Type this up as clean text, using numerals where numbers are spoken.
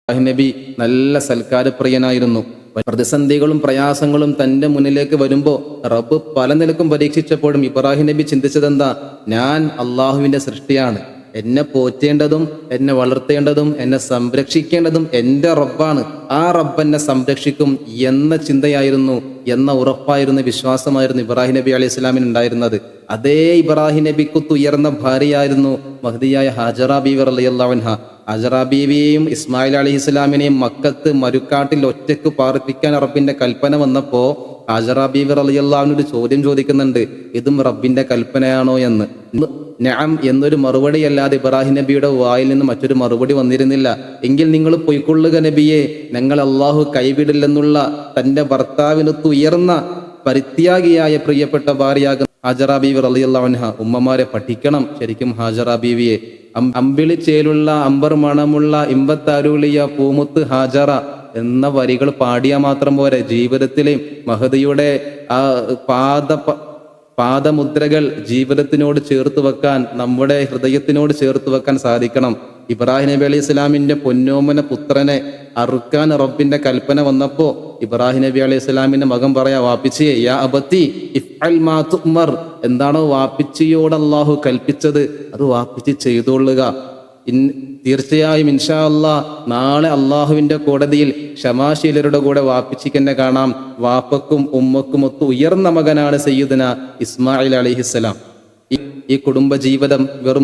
നബി നല്ല സൽക്കാരപ്രിയനായിരുന്നു. പ്രതിസന്ധികളും പ്രയാസങ്ങളും തൻ്റെ മുന്നിലേക്ക് വരുമ്പോൾ റബ്ബ് പല നിലക്കും പരീക്ഷിച്ചപ്പോഴും ഇബ്രാഹിം നബി ചിന്തിച്ചതെന്താ? ഞാൻ അള്ളാഹുവിൻ്റെ സൃഷ്ടിയാണ്, എന്നെ പോറ്റേണ്ടതും എന്നെ വളർത്തേണ്ടതും എന്നെ സംരക്ഷിക്കേണ്ടതും എൻ്റെ റബ്ബാണ്. ആ റബ്ബ് എന്നെ സംരക്ഷിക്കും എന്ന ചിന്തയായിരുന്നു, എന്ന ഉറപ്പായിരുന്നു, വിശ്വാസമായിരുന്നു ഇബ്രാഹിം നബി അലൈഹി സ്വലാമിന് ഉണ്ടായിരുന്നത്. അതേ ഇബ്രാഹിം നബിക്കുത്ത് ഉയർന്ന ഭാര്യയായിരുന്നു മഹ്ദിയായ ഹാജറ ബീവി റളിയല്ലാഹു അൻഹ. ഹാജറ ബീവിയെയും ഇസ്മായിൽ അലൈഹി സ്വലാമിനെയും മക്കത്ത് മരുക്കാട്ടിൽ ഒറ്റക്ക് പാർപ്പിക്കാൻ റബ്ബിന്റെ കൽപ്പന വന്നപ്പോൾ ഹാജറ ബീവി റളിയല്ലാഹു അൻഹ ഒരു ചോദ്യം ചോദിക്കുന്നുണ്ട്, ഇതും റബ്ബിന്റെ കൽപ്പനയാണോ എന്ന്. നഅം എന്നൊരു മറുപടി അല്ലാതെ ഇബ്രാഹിം നബിയുടെ വായിൽ നിന്ന് മറ്റൊരു മറുപടി വന്നിരുന്നില്ല. എങ്കിൽ നിങ്ങൾ പൊയ്ക്കൊള്ളുക നബിയെ, ഞങ്ങൾ അള്ളാഹു കൈവിടില്ലെന്നുള്ള തന്റെ ഭർത്താവിനൊത്ത് ഉയർന്ന പരിത്യാഗിയായ പ്രിയപ്പെട്ട ഭാര്യയാകുന്ന ഹാജറ ബീവി റളിയല്ലാഹു അൻഹ. ഉമ്മമാരെ പഠിക്കണം ശരിക്കും ഹാജറ ബീവിയെ. അമ്പിളിച്ചേലുള്ള അമ്പർ മണമുള്ള ഇമ്പത്താരുളിയ പൂമുത്ത് ഹാജറ എന്ന വരികൾ പാടിയാൽ മാത്രം പോരെ, ജീവിതത്തിലെ മഹദിയുടെ ആ പാദമുദ്രകൾ ജീവിതത്തിനോട് ചേർത്ത് വെക്കാൻ, നമ്മുടെ ഹൃദയത്തിനോട് ചേർത്ത് വെക്കാൻ സാധിക്കണം. ഇബ്രാഹിം നബി അലൈഹി സ്വലാമിന്റെ പൊന്നോമന പുത്രനെ അറുക്കാൻ റബ്ബിന്റെ കൽപ്പന വന്നപ്പോ ഇബ്രാഹിം നബി അലൈഹി സ്വലാമിന്റെ മകൻ പറയാ, വാപ്പിച്ചിയെ യാ അബത്തി ഇഫ്അൽ മാ തുഅ്മർ, എന്താണോ വാപ്പിച്ചിയോട് അള്ളാഹു കൽപ്പിച്ചത് അത് വാപ്പിച്ചി ചെയ്തുകൊള്ളുക. തീർച്ചയായും ഇൻഷാ അല്ലാഹ് നാളെ അള്ളാഹുവിന്റെ കോടതിയിൽ ക്ഷമാശീലരുടെ കൂടെ വാപ്പിച്ചിക്കെന്നെ കാണാം. വാപ്പക്കും ഉമ്മക്കും ഒത്ത് ഉയർന്ന മകനാണ് സയ്യിദുനാ ഇസ്മായിൽ അലൈഹിസ്സലാം. ഈ കുടുംബ ജീവിതം വെറും